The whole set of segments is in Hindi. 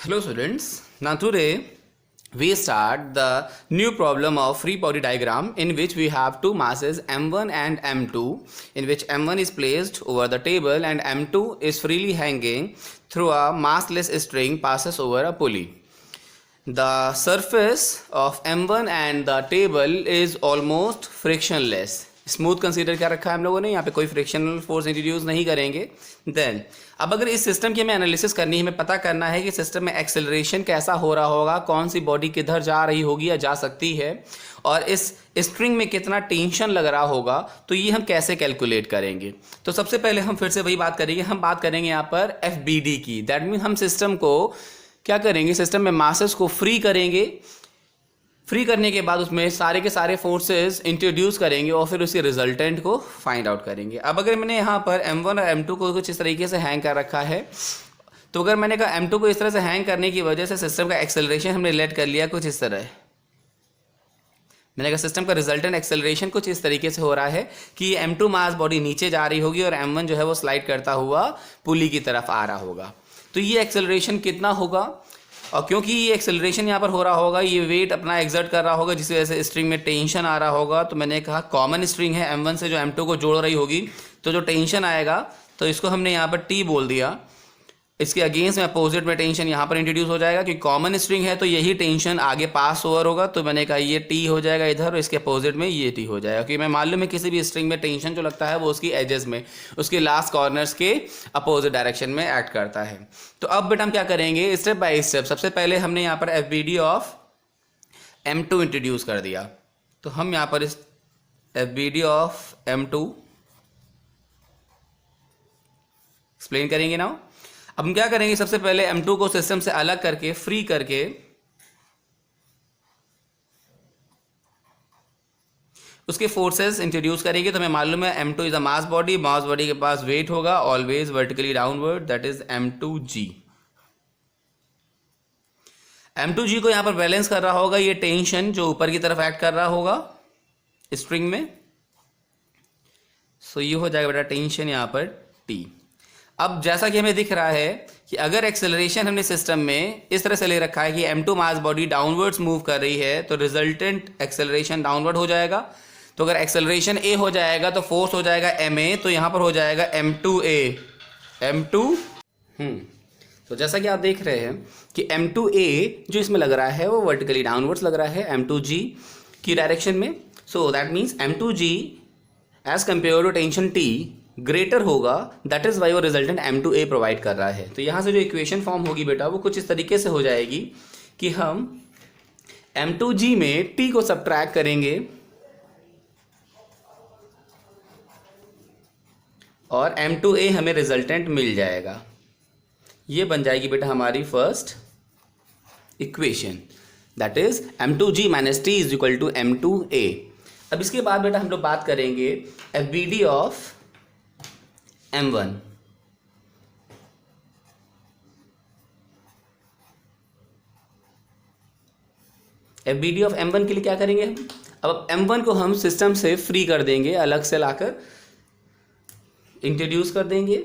Hello students, now today we start the new problem of free body diagram in which we have two masses m1 and m2, in which m1 is placed over the table and m2 is freely hanging through a massless string passes over a pulley. The surface of m1 and the table is almost frictionless. Smooth consider क्या रखा है हम लोगों ने, यहाँ पे कोई फ्रिक्शनल फोर्स इंट्रोड्यूस नहीं करेंगे. देन अब अगर इस सिस्टम की हमें एनालिसिस करनी है, हमें पता करना है कि सिस्टम में एक्सेलरेशन कैसा हो रहा होगा, कौन सी बॉडी किधर जा रही होगी या जा सकती है, और इस स्ट्रिंग में कितना टेंशन लग रहा होगा, तो ये हम कैसे कैलकुलेट करेंगे. तो सबसे पहले हम फिर से वही बात करेंगे, हम बात करेंगे यहाँ पर FBD की. दैट मीन हम सिस्टम को क्या करेंगे, सिस्टम में मासेस को फ्री करेंगे. फ्री करने के बाद उसमें सारे के सारे फोर्सेस इंट्रोड्यूस करेंगे और फिर उसके रिजल्टेंट को फाइंड आउट करेंगे. अब अगर मैंने यहाँ पर m1 और m2 को कुछ इस तरीके से हैंग कर रखा है, तो अगर मैंने कहा m2 को इस तरह से हैंग करने की वजह से सिस्टम का एक्सेलरेशन हमने रिलेट कर लिया कुछ इस तरह. मैंने कहा सिस्टम का रिजल्टेंट एक्सेलरेशन कुछ इस तरीके से हो रहा है कि m2 मास बॉडी नीचे जा रही होगी और m1 जो है वो स्लाइड करता हुआ पुली की तरफ आ रहा होगा. तो ये एक्सेलरेशन कितना होगा, और क्योंकि ये एक्सेलरेशन यहाँ पर हो रहा होगा, ये वेट अपना एक्सर्ट कर रहा होगा जिसकी वजह से स्ट्रिंग में टेंशन आ रहा होगा. तो मैंने कहा कॉमन स्ट्रिंग है m1 से जो m2 को जोड़ रही होगी, तो जो टेंशन आएगा तो इसको हमने यहाँ पर T बोल दिया. इसके अगेंस्ट में अपोजिट में टेंशन यहाँ पर इंट्रोड्यूस हो जाएगा, क्योंकि कॉमन स्ट्रिंग है तो यही टेंशन आगे पास ओवर होगा. तो मैंने कहा ये T हो जाएगा इधर और इसके अपोजिट में ये T हो जाएगा, क्योंकि मैं मालूम है किसी भी स्ट्रिंग में टेंशन जो लगता है वो उसकी एजेस में, उसके लास्ट कॉर्नर्स के अपोजिट डायरेक्शन में एक्ट करता है. तो अब बेटा हम क्या करेंगे, स्टेप बाय स्टेप. सबसे पहले हमने यहाँ पर FBD ऑफ m2 इंट्रोड्यूस कर दिया. तो हम यहाँ पर इस FBD ऑफ m2 एक्सप्लेन करेंगे नाउ. अब हम क्या करेंगे, सबसे पहले m2 को सिस्टम से अलग करके फ्री करके उसके फोर्सेस इंट्रोड्यूस करेंगे. तो हमें मालूम है m2 is a mass body, mass body के पास वेट होगा always vertically downward, that is m2g. m2g को यहां पर बैलेंस कर रहा होगा ये टेंशन जो ऊपर की तरफ एक्ट कर रहा होगा स्ट्रिंग में. सो ये हो जाएगा बेटा टेंशन यहां पर T. अब जैसा कि हमें दिख रहा है कि अगर एक्सेलरेशन हमने सिस्टम में इस तरह से ले रखा है कि m2 mass body downwards move कर रही है, तो रिजल्टेंट एक्सेलरेशन डाउनवर्ड हो जाएगा. तो अगर एक्सेलरेशन A हो जाएगा तो फोर्स हो जाएगा ma, तो यहाँ पर हो जाएगा m2 तो जैसा कि आप देख रहे हैं कि m2a जो इसमें लग रहा है वो वर्टिकली डाउनवर्ड्स लग रहा है m2g की डायरेक्शन में. So that means m2g as compare to tension T greater होगा. दैट इज वाई वो रिजल्टेंट m2a प्रोवाइड कर रहा है. तो यहाँ से जो इक्वेशन फॉर्म होगी बेटा वो कुछ इस तरीके से हो जाएगी कि हम m2g में T को सब्ट्रैक्ट करेंगे और m2a हमें रिजल्टेंट मिल जाएगा. ये बन जाएगी बेटा हमारी first equation, that is m2g minus T is equal to m2a. अब इसके बाद बेटा हम लोग बात करेंगे FBD of m1. FBD of m1 के लिए क्या करेंगे हम, अब m1 को हम सिस्टम से फ्री कर देंगे, अलग से लाकर इंट्रोड्यूस कर देंगे.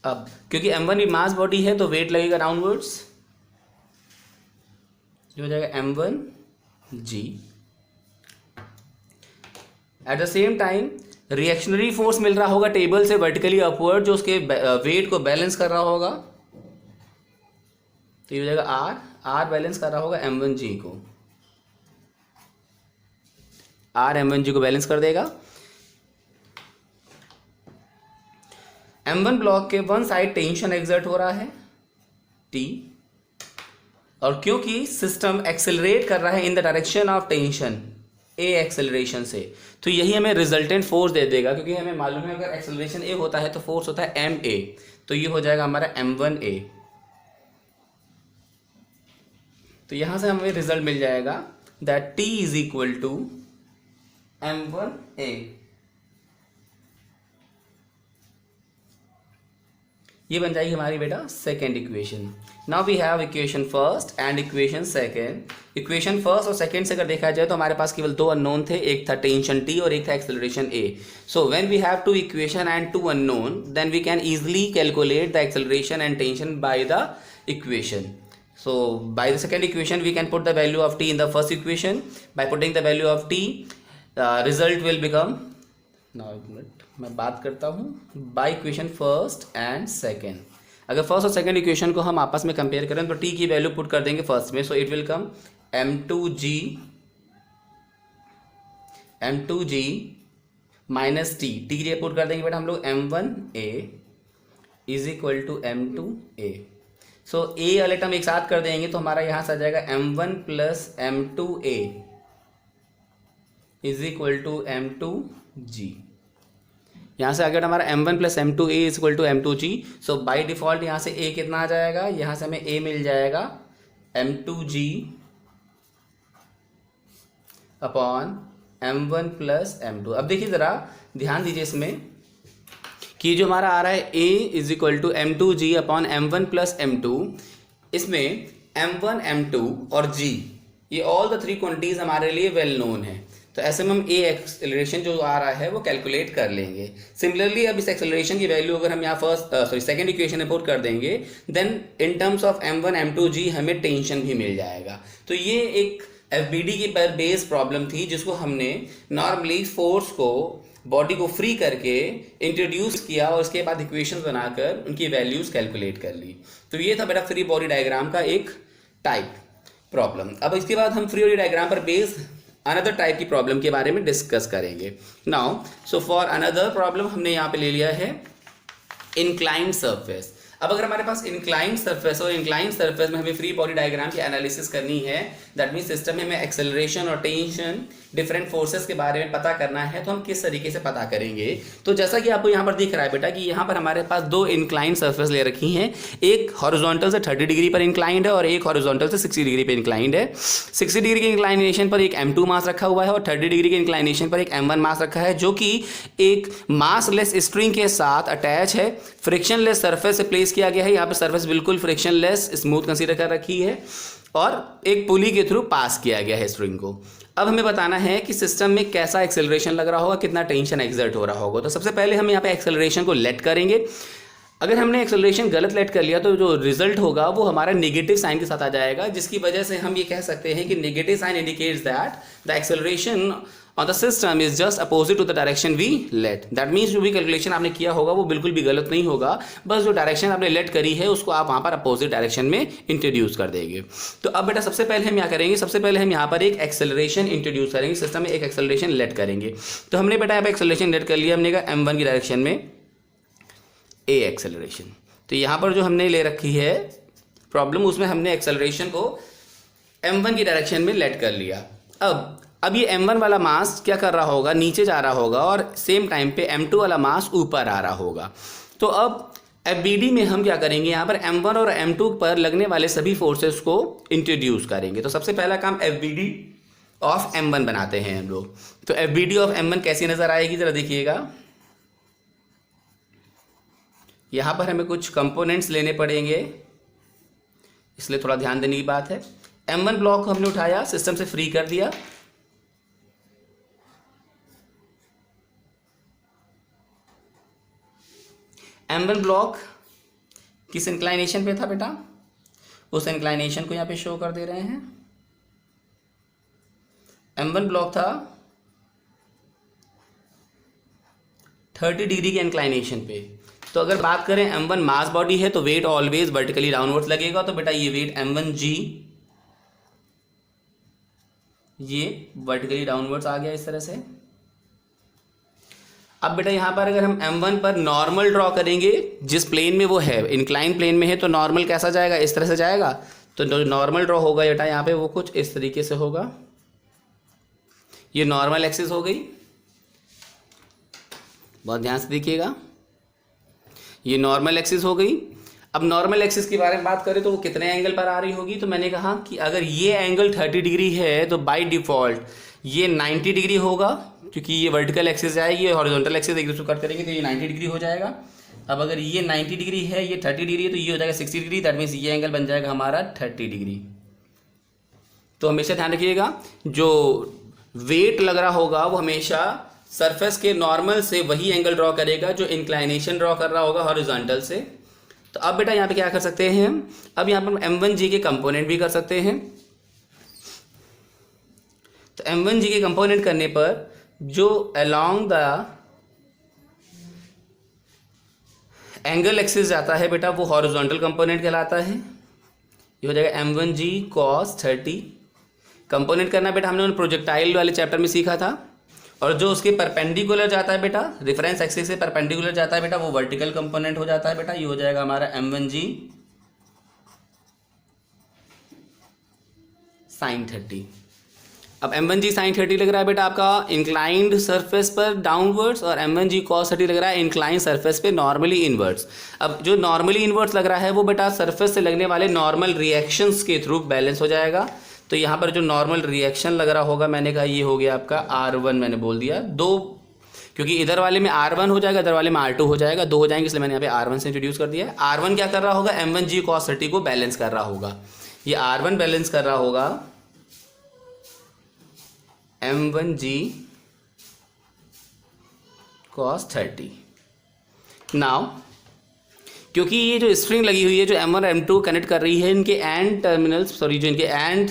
अब क्योंकि m1 भी मास बॉडी है तो वेट लगेगा डाउनवर्ड्स, जो हो जाएगा m1g. At the same time reactionary force मिल रहा होगा टेबल से वर्टिकली अपवर्ड जो उसके वेट को बैलेंस कर रहा होगा. तो ये हो जाएगा R बैलेंस कर रहा होगा m1g को, R m1g को बैलेंस कर देगा. m1 ब्लॉक के वन साइड टेंशन एक्सर्ट हो रहा है T, और क्योंकि सिस्टम एक्सेलरेट कर रहा है in the direction of tension A acceleration से, तो यही हमें रिजल्टेंट फोर्स दे देगा. क्योंकि हमें मालूम है अगर एक्सेलरेशन A होता है तो फोर्स होता है ma, तो ये हो जाएगा हमारा m1a. तो यहां से हमें रिजल्ट मिल जाएगा that T is equal to m1a. ये बन जाएगी हमारी बेटा second equation. Now we have equation first and equation second. Equation first और सेकेंड से अगर देखा जाए तो हमारे पास केवल दो अननोन थे, एक था टेंशन टी और एक था acceleration a. So when we have two equation and two unknown then we can easily calculate the acceleration and tension by the equation. So by the second equation we can put the value of t in the first equation. By putting the value of t, result will become, now एक मिनट मैं बात करता हूँ by equation first and second. अगर फर्स्ट और सेकंड इक्वेशन को हम आपस में कंपेयर करें तो t की वैल्यू पुट कर देंगे फर्स्ट में, so it will come m2g minus T की जगह पुट कर देंगे बेटा हम लोग m1a is equal to m2a. So a वाले टर्म एक साथ कर देंगे तो हमारा यहां से आ जाएगा m1 plus m2a is equal to m2g. यहां से आगे हमारा m1 plus m2a is equal to m2g. So by default यहां से a कितना आ जाएगा, यहां से हमें a मिल जाएगा m2g upon m1 plus m2. अब देखिए ज़रा ध्यान दीजिए इसमें कि जो हमारा आ रहा है a is equal to m2g upon m1 plus m2, इसमें m1 m2 और g ये ऑल द थ्री क्वांटिटीज हमारे लिए वेल नोन है. तो ऐसे में हम a एक्सेलरेशन जो आ रहा है वो कैलकुलेट कर लेंगे. सिमिलरली अब इस एक्सेलरेशन की वैल्यू अगर हम यहाँ सेकंड इक्वेशन में पुट कर देंगे then in terms of m1 m2g हमें टेंशन भी मिल जाएगा. तो ये एक FBD की पर बेस प्रॉब्लम थी जिसको हमने नॉर्मली फोर्स को बॉडी को फ्री करके इंट्रोड्यूस किया और उसके बाद इक्वेशंस बनाकर उनकी वैल्यूज कैलकुलेट कर ली. तो ये था बेटा फ्री बॉडी डायग्राम का एक टाइप प्रॉब्लम. अब इसके बाद हम फ्री बॉडी डायग्राम पर बेस अनदर टाइप की प्रॉब्लम के बारे में डिस्कस करेंगे. Now so for another problem हमने यहाँ पे ले लिया है इंक्लाइंड सरफेस. अब अगर हमारे पास इंक्लाइंड सरफेस और इंक्लाइंड सरफेस में हमें फ्री बॉडी डायग्राम की एनालिसिस करनी है, दैट मीन सिस्टम में हमें एक्सेलरेशन और टेंशन डिफरेंट फोर्सेस के बारे में पता करना है, तो हम किस तरीके से पता करेंगे. तो जैसा कि आपको यहाँ पर दिख रहा है बेटा कि यहाँ पर हमारे पास दो इंक्लाइंड सरफेस ले रखी हैं. एक हॉरिजॉन्टल से 30 डिग्री पर इंक्लाइंड है और एक हॉरिजॉन्टल से 60 डिग्री पर इंक्लाइंड है. 60 डिग्री के इंक्लाइनेशन पर एक m2 मास रखा हुआ है और 30 डिग्री के इंक्लाइनेशन पर एक m1 मास रखा है, जो कि एक मासलेस स्ट्रिंग के साथ अटैच है. फ्रिक्शनलेस सरफेस से प्लेस किया गया है. यहाँ पर सरफेस बिल्कुल फ्रिक्शनलेस स्मूथ कंसीडर कर रखी है और एक पुली के थ्रू पास किया गया है स्ट्रिंग को. अब हमें बताना है कि सिस्टम में कैसा एक्सेलरेशन लग रहा होगा, कितना टेंशन एक्सर्ट हो रहा होगा. तो सबसे पहले हम यहाँ पे एक्सेलरेशन को लेट करेंगे. अगर हमने एक्सेलरेशन गलत लेट कर लिया तो जो रिजल्ट होगा वो हमारा नेगेटिव साइन के साथ आ जाएगा, जिसकी वजह से हम ये कह सकते हैं कि negative sign indicates that the acceleration or the system is just opposite to the direction we let. That means जो भी कैलकुलेशन आपने किया होगा वो बिल्कुल भी गलत नहीं होगा, बस जो डायरेक्शन आपने लेट करी है उसको आप वहाँ पर अपोजिट डायरेक्शन में इंट्रोड्यूस कर देंगे. तो अब बेटा सबसे पहले हम क्या करेंगे, सबसे पहले हम यहाँ पर एक एक्सेलरेशन इंट्रोड्यूस करेंगे, सिस्टम में एक एक्सेलरेशन लेट करेंगे. तो हमने बेटा यहाँ पर एक्सेलरेशन लेट कर लिया, हमने कहा m1 की डायरेक्शन में a एक्सेलरेशन. तो यहाँ पर जो हमने ले रखी है प्रॉब्लम उसमें हमने एक्सेलरेशन को m1 की डायरेक्शन में लेट कर लिया. अब ये m1 वाला मास क्या कर रहा होगा, नीचे जा रहा होगा और सेम टाइम पे m2 वाला मास ऊपर आ रहा होगा. तो अब FBD में हम क्या करेंगे, यहाँ पर m1 और m2 पर लगने वाले सभी फोर्सेस को इंट्रोड्यूस करेंगे. तो सबसे पहला काम FBD ऑफ m1 बनाते हैं हम लोग. तो FBD ऑफ m1 कैसी नज़र आएगी ज़रा देखिएगा. यहाँ पर हमें कुछ कंपोनेंट्स लेने पड़ेंगे, इसलिए थोड़ा ध्यान देने की बात है. m1 ब्लॉक को हमने उठाया, सिस्टम से फ्री कर दिया. m1 ब्लॉक किस इंक्लाइनेशन पे था बेटा, उस इंक्लाइनेशन को यहाँ पे शो कर दे रहे हैं. m1 ब्लॉक था 30 डिग्री के इंक्लाइनेशन पे. तो अगर बात करें m1 मास बॉडी है तो वेट ऑलवेज वर्टिकली डाउनवर्ड्स लगेगा. तो बेटा ये वेट m1g ये वर्टिकली डाउनवर्ड्स आ गया इस तरह से. अब बेटा यहाँ पर अगर हम m1 पर नॉर्मल ड्रॉ करेंगे, जिस प्लेन में वो है इंक्लाइन प्लेन में है, तो नॉर्मल कैसा जाएगा, इस तरह से जाएगा. तो जो नॉर्मल ड्रॉ होगा बेटा यहाँ पे वो कुछ इस तरीके से होगा. ये नॉर्मल एक्सिस हो गई, बहुत ध्यान से देखिएगा, ये नॉर्मल एक्सिस हो गई. अब नॉर्मल एक्सिस के बारे में बात करें तो वो कितने एंगल पर आ रही होगी. तो मैंने कहा कि अगर ये एंगल 30 डिग्री है तो बाय डिफ़ॉल्ट ये 90 डिग्री होगा, क्योंकि ये वर्टिकल एक्सिस जाएगी और हॉरिजॉन्टल एक्सिस एक दूसरे को कट करेंगे तो ये 90 डिग्री हो जाएगा. अब अगर ये 90 डिग्री है, ये 30 डिग्री है, तो ये हो जाएगा 60 डिग्री। दैट मीन्स ये एंगल बन जाएगा हमारा 30 डिग्री। तो हमेशा ध्यान रखिएगा, जो वेट लग रहा होगा वो हमेशा सरफेस के नॉर्मल से वही एंगल ड्रॉ करेगा जो इंक्लाइनेशन ड्रॉ कर रहा होगा हॉरिजॉन्टल से। तो अब बेटा यहाँ पे क्या कर सकते हैं हम, अब यहाँ पर m1g के कंपोनेंट भी कर सकते हैं। तो m1g के कंपोनेंट करने पर जो अलोंग द एंगल एक्सिस जाता है बेटा वो हॉरिजॉन्टल कंपोनेंट कहलाता है। ये हो जाएगा m1g cos 30। कंपोनेंट करना बेटा हमने प्रोजेक्टाइल वाले चैप्टर में सीखा था। और जो उसके परपेंडिकुलर जाता है बेटा, रेफरेंस एक्सिस से परपेंडिकुलर जाता है बेटा, वो वर्टिकल कंपोनेंट हो जाता है बेटा। ये हो जाएगा हमारा m1g sin 30। अब m1g sin 30 लग रहा है बेटा आपका इंक्लाइंड सरफेस पर डाउनवर्ड्स, और m1g cos 30 लग रहा है इंक्लाइंड सरफेस पे नॉर्मली इनवर्ड्स। अब जो नॉर्मली इनवर्ड्स लग रहा है वो बेटा सरफेस से लगने वाले नॉर्मल रिएक्शंस के थ्रू बैलेंस हो जाएगा। तो यहाँ पर जो नॉर्मल रिएक्शन लग रहा होगा, मैंने कहा ये हो गया आपका R1, मैंने बोल दिया 2, क्योंकि इधर वाले में R1 हो जाएगा, इधर वाले में R2 हो जाएगा, 2 हो जाएंगे, इसलिए मैंने यहाँ पे R1 से इंट्रोड्यूस कर दिया है। R1 क्या कर रहा होगा, m1g cos 30 को बैलेंस कर रहा होगा। ये R1 बैलेंस कर रहा होगा m1g cos 30। नाउ क्योंकि ये जो स्ट्रिंग लगी हुई है जो m1 और m2 कनेक्ट कर रही है, इनके एंड टर्मिनल्स, सॉरी जो इनके एंड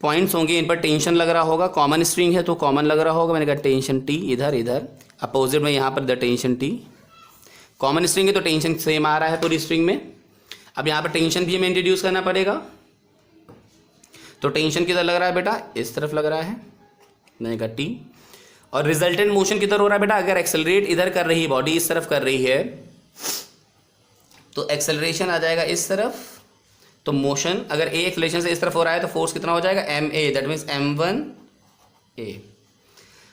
पॉइंट्स होंगे, इन पर टेंशन लग रहा होगा। कॉमन स्ट्रिंग है तो कॉमन लग रहा होगा, मैंने कहा टेंशन T इधर इधर, अपोजिट में यहाँ पर the tension T। Common string है तो टेंशन सेम आ रहा है पूरी स्ट्रिंग में। अब यहाँ पर टेंशन भी हमें इंट्रोड्यूस करना पड़ेगा। तो टेंशन किधर लग रहा है बेटा, इस तरफ लग रहा है, मैंने कहा T। और रिजल्टेंट मोशन किधर हो रहा है बेटा, अगर एक्सेलरेट इधर कर रही है, बॉडी इस तरफ कर रही है, तो एक्सेलरेशन आ जाएगा इस तरफ। तो मोशन अगर a एक्सेलरेशन से इस तरफ हो रहा है तो फोर्स कितना हो जाएगा, ma, दैट मीन्स m1a।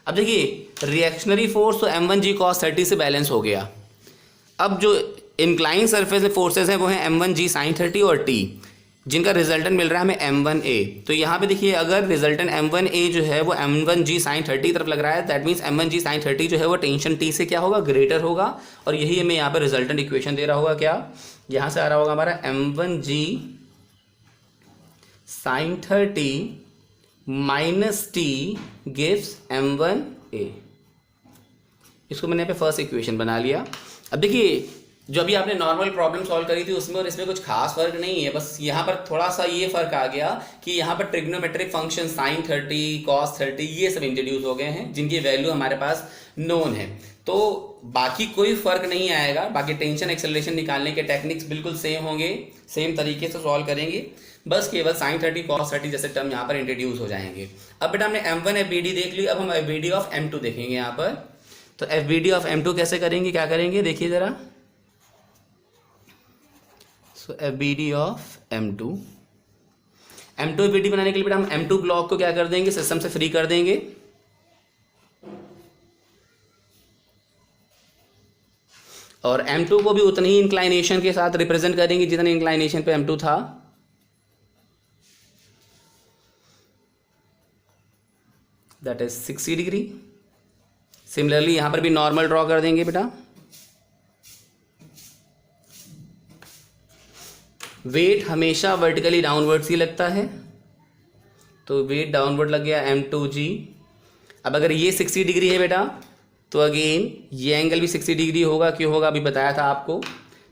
अब देखिए रिएक्शनरी फोर्स तो m1g cos 30 से बैलेंस हो गया। अब जो इंक्लाइन सरफेस में फोर्सेस हैं वो हैं m1g sin 30 और t, जिनका रिजल्टेंट मिल रहा है हमें m1a। तो यहाँ पे देखिए अगर रिजल्टेंट m1a जो है वो m1g sin 30 की तरफ लग रहा है, दैट मीन्स m1g sin 30 जो है वो टेंशन t से क्या होगा, ग्रेटर होगा। और यही हमें यहाँ पर रिजल्टेंट इक्वेशन दे रहा होगा, क्या यहाँ से आ रहा होगा हमारा m1g sin 30 minus t gives m1a। इसको मैंने यहाँ पे फर्स्ट इक्वेशन बना लिया। अब देखिए जो अभी आपने नॉर्मल प्रॉब्लम सॉल्व करी थी उसमें और इसमें कुछ खास फर्क नहीं है, बस यहाँ पर थोड़ा सा ये फर्क आ गया कि यहाँ पर ट्रिग्नोमेट्रिक फंक्शन sin 30 cos 30 ये सब इंट्रोड्यूस हो गए हैं, जिनकी वैल्यू हमारे पास नोन है। तो बाकी कोई फर्क नहीं आएगा, बाकी टेंशन एक्सेलरेशन निकालने के टेक्निक्स बिल्कुल सेम होंगे, सेम तरीके से सॉल्व करेंगे, बस केवल sin 30 cos 30 जैसे टर्म यहाँ पर इंट्रोड्यूस हो जाएंगे। अब बेटा हमने m1 FBD देख ली, अब हम FBD ऑफ m2 देखेंगे यहाँ पर। तो FBD ऑफ m2 कैसे करेंगे, क्या करेंगे देखिए ज़रा। सो FBD ऑफ m2 FBD बनाने के लिए बेटा हम m2 ब्लॉक को क्या कर देंगे, सिस्टम से फ्री कर देंगे। और m2 को भी उतनी ही इंक्लाइनेशन के साथ रिप्रेजेंट करेंगे जितने इंक्लाइनेशन पे m2 था। That is 60 degree. सिमिलरली यहां पर भी नॉर्मल ड्रॉ कर देंगे बेटा। वेट हमेशा वर्टिकली डाउनवर्ड ही लगता है, तो वेट डाउनवर्ड लग गया m2g। अब अगर ये 60 डिग्री है बेटा तो अगेन ये एंगल भी 60 डिग्री होगा, क्यों होगा अभी बताया था आपको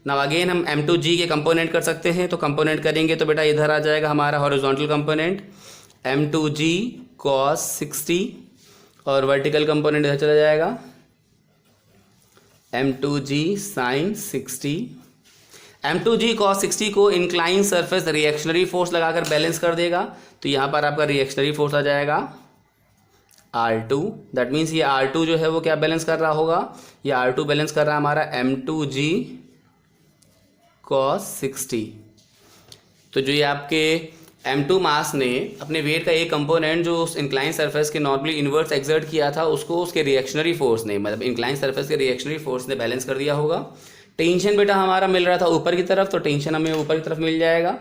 ना। अगेन हम m2g के कंपोनेंट कर सकते हैं, तो कंपोनेंट करेंगे तो बेटा इधर आ जाएगा हमारा हॉरिजॉन्टल कंपोनेंट m2g cos 60 और वर्टिकल कंपोनेंट इधर चला जाएगा m2g sin 60। m2g cos 60 को इंक्लाइन सरफेस रिएक्शनरी फोर्स लगाकर बैलेंस कर देगा, तो यहाँ पर आपका रिएक्शनरी फोर्स आ जाएगा R2। दैट मीन्स ये R2 जो है वो क्या बैलेंस कर रहा होगा, ये R2 बैलेंस कर रहा है हमारा m2g cos 60। तो जो ये आपके m2 मास ने अपने वेट का एक कंपोनेंट जो उस इंक्लाइन सरफेस के नॉर्मली इनवर्स एक्सर्ट किया था, उसको उसके रिएक्शनरी फोर्स ने, मतलब इंक्लाइन सरफेस के रिएक्शनरी फोर्स ने बैलेंस कर दिया होगा। टेंशन बेटा हमारा मिल रहा था ऊपर की तरफ, तो टेंशन हमें ऊपर की तरफ मिल जाएगा।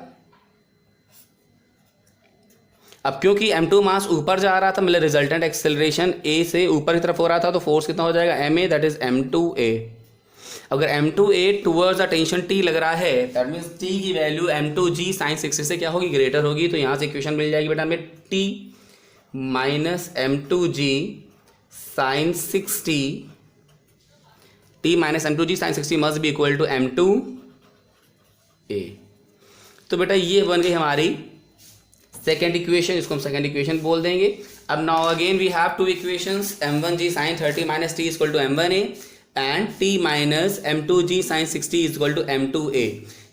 अब क्योंकि m2 मास ऊपर जा रहा था, मतलब रिजल्टेंट एक्सेलरेशन a से ऊपर की तरफ हो रहा था, तो फोर्स कितना हो जाएगा ma, दैट इज m2a। अगर M2A towards the tension T लग रहा है, दैट मीन्स T की वैल्यू M2G sin 60 से क्या होगी, ग्रेटर होगी। तो यहाँ से इक्वेशन मिल जाएगी बेटा हमें T minus M2G sin 60, T minus M2G sin 60 must be equal to M2A। तो बेटा ये बन गई हमारी सेकेंड इक्वेशन, इसको हम सेकेंड इक्वेशन बोल देंगे। अब now again we have two equations, M1G sin 30 minus T equal to M1A and T minus M2G sin 60 equal to M2A।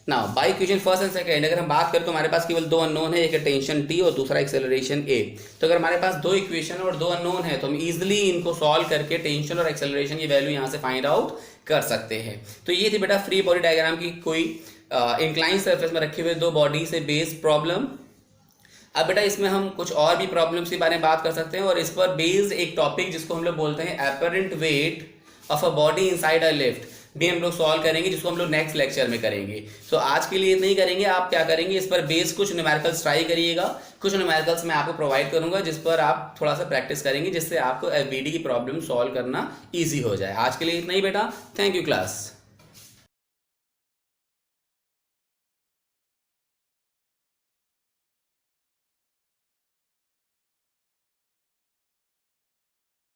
Now by equation first and second अगर हम बात करें तो हमारे पास केवल दो अननोन है, एक है टेंशन T और दूसरा एक्सेलरेशन A। तो अगर हमारे पास दो इक्वेशन और दो अननोन है तो हम इजिली इनको सॉल्व करके टेंशन और एक्सेलरेशन की वैल्यू यहाँ से फाइंड आउट कर सकते हैं। तो ये थी बेटा फ्री बॉडी डायग्राम की कोई इंक्लाइन सरफेस में रखे हुए दो बॉडी से बेस्ड प्रॉब्लम। अब बेटा इसमें हम कुछ और भी प्रॉब्लम्स के बारे में बात कर सकते हैं और इस पर बेस्ड एक टॉपिक जिसको हम लोग बोलते हैं apparent weight of a body inside a lift भी हम लोग सॉल्व करेंगे, जिसको हम लोग नेक्स्ट लेक्चर में करेंगे। तो आज के लिए इतना ही करेंगे। आप क्या करेंगे, इस पर बेस्ड कुछ न्यूमेरिकल्स ट्राई करिएगा, कुछ न्यूमेरिकल्स मैं आपको प्रोवाइड करूंगा जिस पर आप थोड़ा सा प्रैक्टिस करेंगे, जिससे आपको एफबीडी की प्रॉब्लम सॉल्व करना ईजी हो जाए। आज के लिए इतना ही बेटा, थैंक यू क्लास।